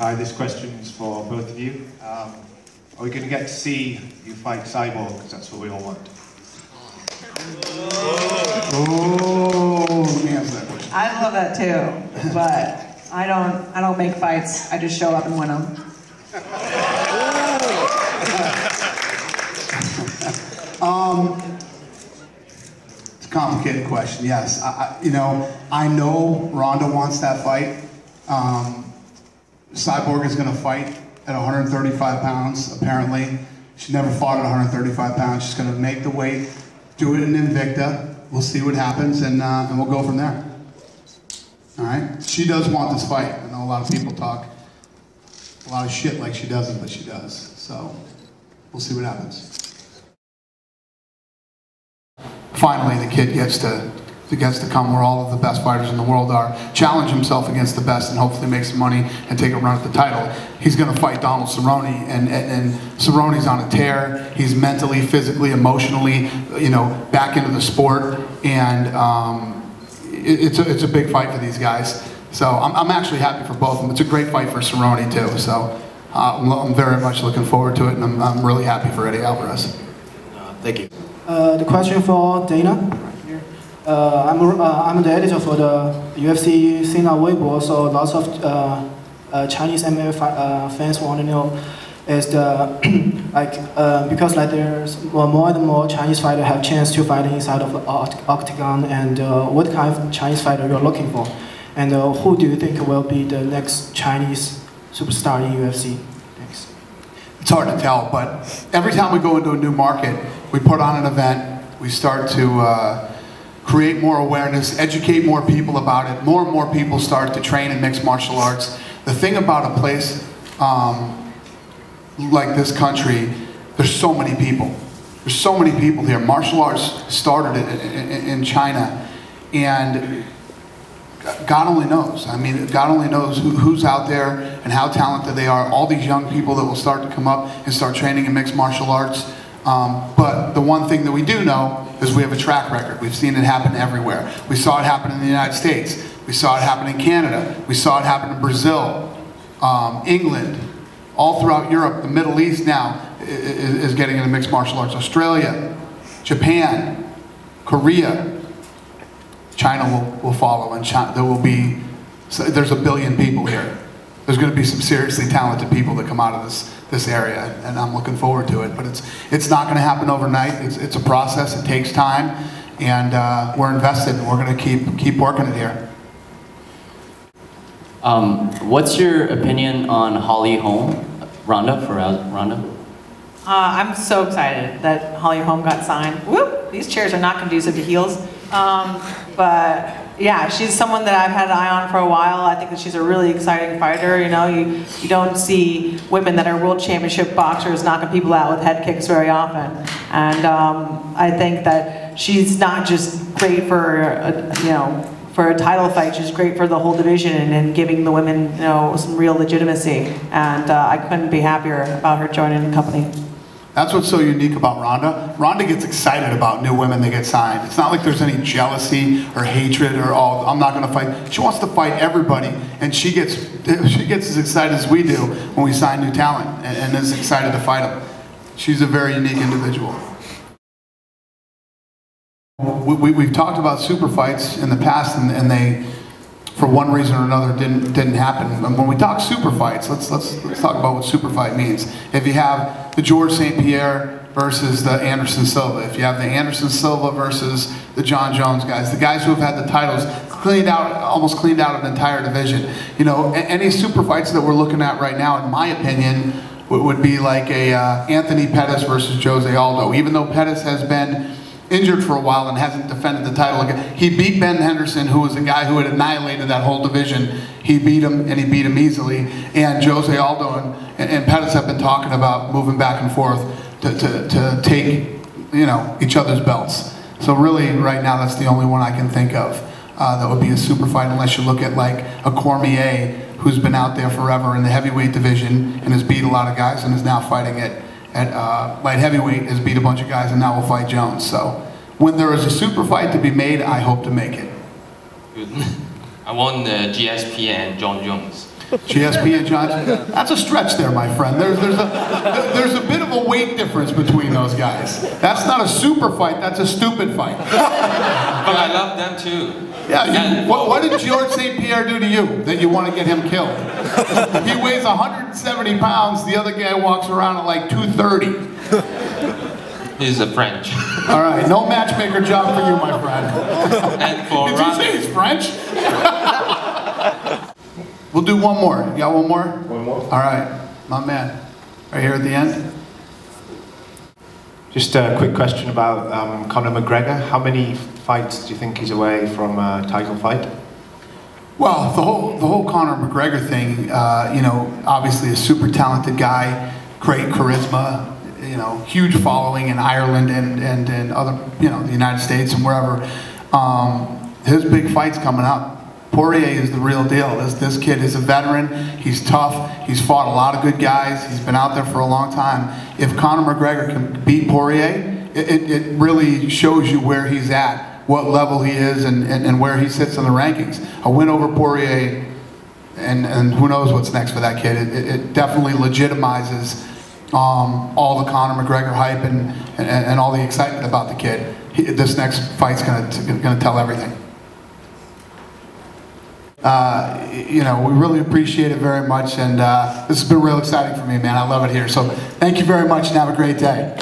Hi, this question is for both of you. Are we going to get to see you fight Cyborg? Because that's what we all want. Oh, let me answer that question. I love that too, but I don't make fights. I just show up and win them. It's a complicated question. Yes, I know Ronda wants that fight. Cyborg is going to fight at 135 pounds. Apparently, she never fought at 135 pounds. She's going to make the weight, do it in Invicta. We'll see what happens, and we'll go from there. All right. She does want this fight. I know a lot of people talk a lot of shit like she doesn't, but she does. So we'll see what happens. Finally, the kid gets to come where all of the best fighters in the world are, challenge himself against the best, and hopefully make some money and take a run at the title. He's going to fight Donald Cerrone, and Cerrone's on a tear. He's mentally, physically, emotionally, back into the sport, and it's a big fight for these guys. So I'm actually happy for both of them. It's a great fight for Cerrone too. So I'm very much looking forward to it, and I'm really happy for Eddie Alvarez. Thank you. The question for Dana. I'm the editor for the UFC Sina Weibo, so lots of Chinese MMA fans want to know is because there's more and more Chinese fighters have chance to fight inside of the octagon, and what kind of Chinese fighter you're looking for, and who do you think will be the next Chinese superstar in UFC? Thanks. It's hard to tell, but every time we go into a new market, we put on an event, we start to create more awareness, educate more people about it. More and more people start to train in mixed martial arts. The thing about a place like this country, there's so many people. There's so many people here. Martial arts started in China, and God only knows. I mean, God only knows who's out there and how talented they are. All these young people that will start to come up and start training in mixed martial arts. But the one thing that we do know is we have a track record. We've seen it happen everywhere. We saw it happen in the United States. We saw it happen in Canada. We saw it happen in Brazil, England, all throughout Europe. The Middle East now is getting into mixed martial arts. Australia, Japan, Korea. China will follow, and there's 1 billion people here. There's going to be some seriously talented people that come out of this area, and I'm looking forward to it. But it's not going to happen overnight. It's a process. It takes time, and we're invested, and we're going to keep working it here. What's your opinion on Holly Holm, Ronda? I'm so excited that Holly Holm got signed. Whoop! These chairs are not conducive to heels. But yeah, she's someone that I've had an eye on for a while. I think that she's a really exciting fighter. You don't see women that are world championship boxers knocking people out with head kicks very often. And I think that she's not just great for a title fight. She's great for the whole division and giving the women some real legitimacy. And I couldn't be happier about her joining the company. That's what's so unique about Ronda. Ronda gets excited about new women that get signed. It's not like there's any jealousy or hatred or, oh, I'm not going to fight. She wants to fight everybody, and she gets as excited as we do when we sign new talent, and is excited to fight them. She's a very unique individual. We've talked about super fights in the past, and they, for one reason or another, didn't happen. And when we talk super fights, let's talk about what super fight means. If you have the George St. Pierre versus the Anderson Silva, if you have the Anderson Silva versus the John Jones guys, the guys who have had the titles almost cleaned out an entire division. Any super fights that we're looking at right now, in my opinion, would be like a Anthony Pettis versus Jose Aldo. Even though Pettis has been injured for a while and hasn't defended the title again. He beat Ben Henderson, who was a guy who had annihilated that whole division. He beat him, and he beat him easily. And Jose Aldo and Pettis have been talking about moving back and forth to take each other's belts. So really, right now, that's the only one I can think of that would be a super fight, unless you look at like a Cormier, who's been out there forever in the heavyweight division and has beat a lot of guys and is now fighting at light heavyweight, has beat a bunch of guys and now will fight Jones. So when there is a super fight to be made, I hope to make it. Good. I want GSP and John Jones. GSP and Johnson. That's a stretch there, my friend. There's a bit of a weight difference between those guys. That's not a super fight. That's a stupid fight. But I love them too. Yeah. What did George St. Pierre do to you that you want to get him killed? He weighs 170 pounds. The other guy walks around at like 230. He's a French. All right, no matchmaker job for you, my friend. And for Did you say he's French? We'll do one more. You got one more? One more. All right, my man. Right here at the end. Just a quick question about Conor McGregor. How many fights do you think he's away from a title fight? Well, the whole Conor McGregor thing, you know, obviously a super talented guy, great charisma, you know, huge following in Ireland and other, you know, the United States and wherever. His big fight's coming up. Poirier is the real deal. This kid is a veteran. He's tough. He's fought a lot of good guys. He's been out there for a long time. If Conor McGregor can beat Poirier, it really shows you where he's at, what level he is, and where he sits in the rankings. A win over Poirier, and who knows what's next for that kid. It definitely legitimizes all the Conor McGregor hype and all the excitement about the kid. This next fight's gonna tell everything. You know, we really appreciate it very much, and this has been real exciting for me, man. I love it here. So thank you very much, and have a great day.